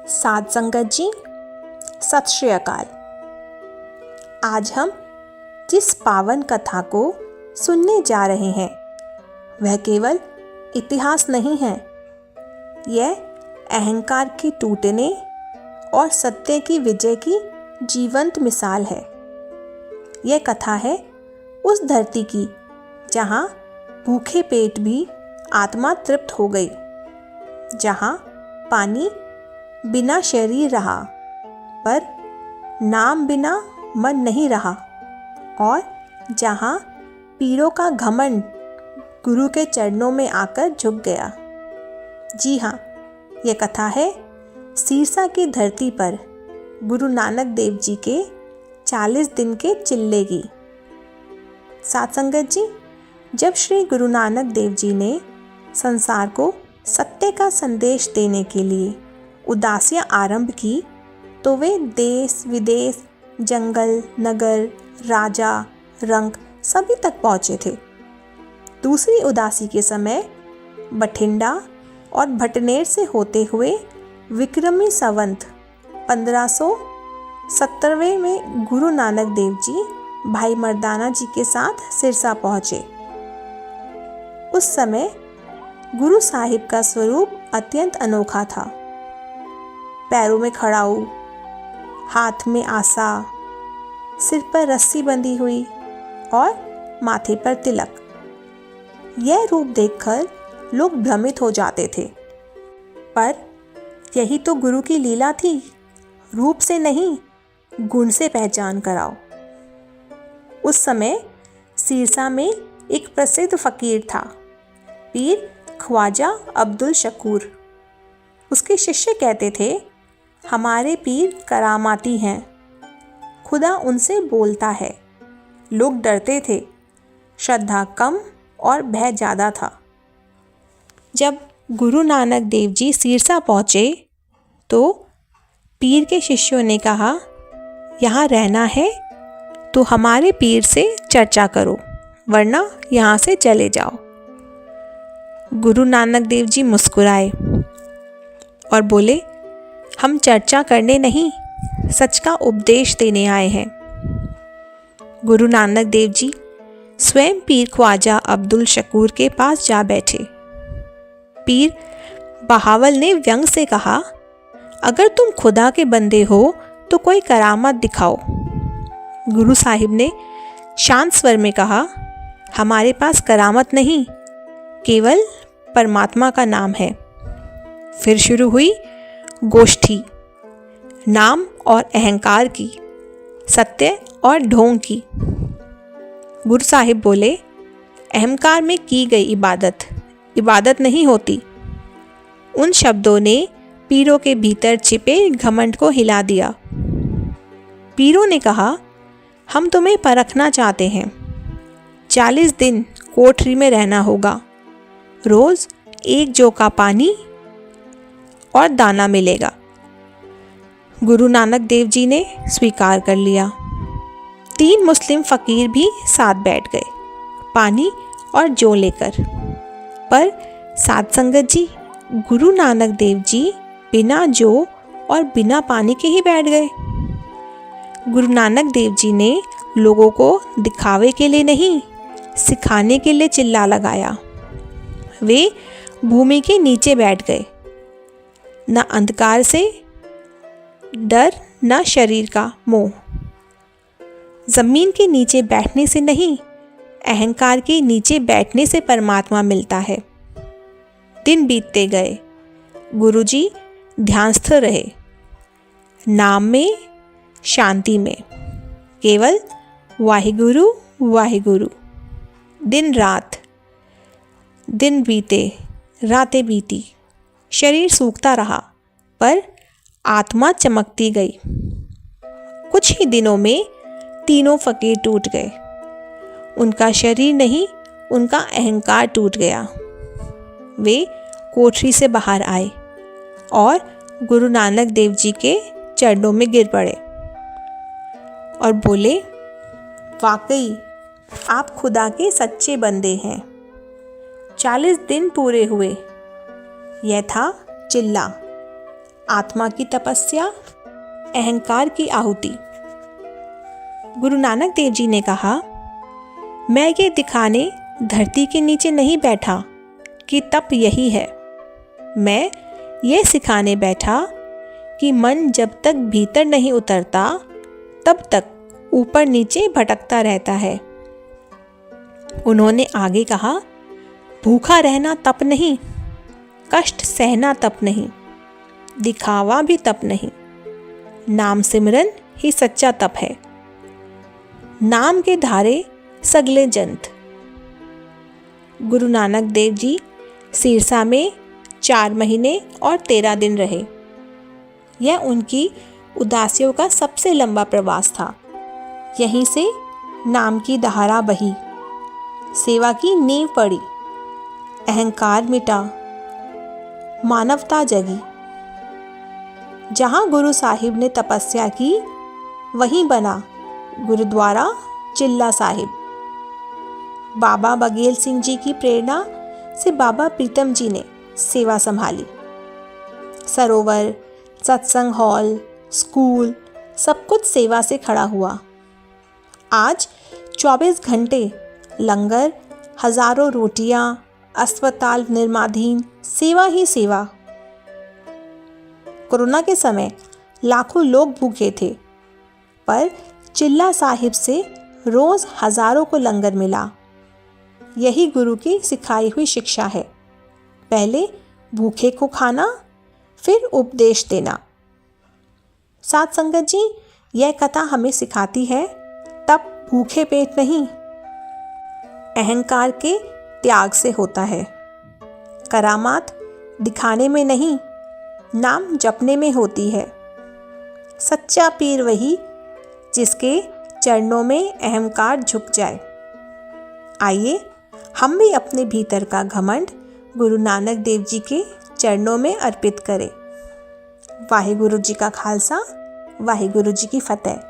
साध संगत जी, सत श्री अकाल। आज हम जिस पावन कथा को सुनने जा रहे हैं वह केवल इतिहास नहीं है, यह अहंकार के टूटने और सत्य की विजय की जीवंत मिसाल है। यह कथा है उस धरती की जहाँ भूखे पेट भी आत्मा तृप्त हो गई, जहाँ पानी बिना शरीर रहा पर नाम बिना मन नहीं रहा, और जहाँ पीरों का घमंड गुरु के चरणों में आकर झुक गया। जी हाँ, यह कथा है सिरसा की धरती पर गुरु नानक देव जी के 40 दिन के चिल्ले की। साथ संगत जी, जब श्री गुरु नानक देव जी ने संसार को सत्य का संदेश देने के लिए उदासियाँ आरंभ की तो वे देश विदेश, जंगल, नगर, राजा, रंक सभी तक पहुँचे थे। दूसरी उदासी के समय बठिंडा और भटनेर से होते हुए विक्रमी संवत 1570 में गुरु नानक देव जी भाई मर्दाना जी के साथ सिरसा पहुँचे। उस समय गुरु साहिब का स्वरूप अत्यंत अनोखा था। पैरों में खड़ाऊ, हाथ में आसा, सिर पर रस्सी बंधी हुई और माथे पर तिलक। यह रूप देखकर लोग भ्रमित हो जाते थे, पर यही तो गुरु की लीला थी। रूप से नहीं, गुण से पहचान कराओ। उस समय सिरसा में एक प्रसिद्ध फकीर था, पीर ख्वाजा अब्दुल शकूर। उसके शिष्य कहते थे, हमारे पीर करामाती हैं, खुदा उनसे बोलता है। लोग डरते थे, श्रद्धा कम और भय ज़्यादा था। जब गुरु नानक देव जी सिरसा पहुँचे तो पीर के शिष्यों ने कहा, यहाँ रहना है तो हमारे पीर से चर्चा करो, वरना यहाँ से चले जाओ। गुरु नानक देव जी मुस्कुराए और बोले, हम चर्चा करने नहीं, सच का उपदेश देने आए हैं। गुरु नानक देव जी स्वयं पीर ख्वाजा अब्दुल शकूर के पास जा बैठे। पीर बहावल ने व्यंग से कहा, अगर तुम खुदा के बंदे हो तो कोई करामत दिखाओ। गुरु साहिब ने शांत स्वर में कहा, हमारे पास करामत नहीं, केवल परमात्मा का नाम है। फिर शुरू हुई गोष्ठी, नाम और अहंकार की, सत्य और ढोंग की। गुरु साहिब बोले, अहंकार में की गई इबादत नहीं होती। उन शब्दों ने पीरों के भीतर छिपे घमंड को हिला दिया। पीरों ने कहा, हम तुम्हें परखना चाहते हैं। 40 दिन कोठरी में रहना होगा, रोज़ 1 जौ का पानी और दाना मिलेगा। गुरु नानक देव जी ने स्वीकार कर लिया। 3 मुस्लिम फ़कीर भी साथ बैठ गए, पानी और जौ लेकर। पर साध संगत जी, गुरु नानक देव जी बिना जौ और बिना पानी के ही बैठ गए। गुरु नानक देव जी ने लोगों को दिखावे के लिए नहीं, सिखाने के लिए चिल्ला लगाया। वे भूमि के नीचे बैठ गए। न अंधकार से डर, न शरीर का मोह। जमीन के नीचे बैठने से नहीं, अहंकार के नीचे बैठने से परमात्मा मिलता है। दिन बीतते गए, गुरुजी ध्यानस्थ रहे, नाम में, शांति में, केवल वाहिगुरु वाहिगुरु। दिन बीते, रातें बीती, शरीर सूखता रहा पर आत्मा चमकती गई। कुछ ही दिनों में तीनों फकीर टूट गए। उनका शरीर नहीं, उनका अहंकार टूट गया। वे कोठरी से बाहर आए और गुरु नानक देव जी के चरणों में गिर पड़े और बोले, वाकई आप खुदा के सच्चे बंदे हैं। 40 दिन पूरे हुए। यह था चिल्ला, आत्मा की तपस्या, अहंकार की आहुति। गुरु नानक देव जी ने कहा, मैं ये दिखाने धरती के नीचे नहीं बैठा कि तप यही है। मैं ये सिखाने बैठा कि मन जब तक भीतर नहीं उतरता तब तक ऊपर नीचे भटकता रहता है। उन्होंने आगे कहा, भूखा रहना तप नहीं, कष्ट सहना तप नहीं, दिखावा भी तप नहीं, नाम सिमरन ही सच्चा तप है। नाम के धारे सगले जंत। गुरु नानक देव जी सिरसा में 4 महीने और 13 दिन रहे। यह उनकी उदासियों का सबसे लंबा प्रवास था। यहीं से नाम की धारा बही, सेवा की नींव पड़ी, अहंकार मिटा, मानवता जगी। जहाँ गुरु साहिब ने तपस्या की वहीं बना गुरुद्वारा चिल्ला साहिब। बाबा बघेल सिंह जी की प्रेरणा से बाबा प्रीतम जी ने सेवा संभाली। सरोवर, सत्संग हॉल, स्कूल सब कुछ सेवा से खड़ा हुआ। आज 24 घंटे लंगर, हजारों रोटियां, अस्पताल निर्माणाधीन, सेवा ही सेवा। कोरोना के समय लाखों लोग भूखे थे, पर चिल्ला साहिब से रोज हजारों को लंगर मिला। यही गुरु की सिखाई हुई शिक्षा है, पहले भूखे को खाना, फिर उपदेश देना। साथ संगत जी, यह कथा हमें सिखाती है तब भूखे पेट नहीं, अहंकार के त्याग से होता है। करामात दिखाने में नहीं, नाम जपने में होती है। सच्चा पीर वही जिसके चरणों में अहंकार झुक जाए। आइए हम भी अपने भीतर का घमंड गुरु नानक देव जी के चरणों में अर्पित करें। वाहिगुरु जी का खालसा, वाहिगुरु जी की फतेह।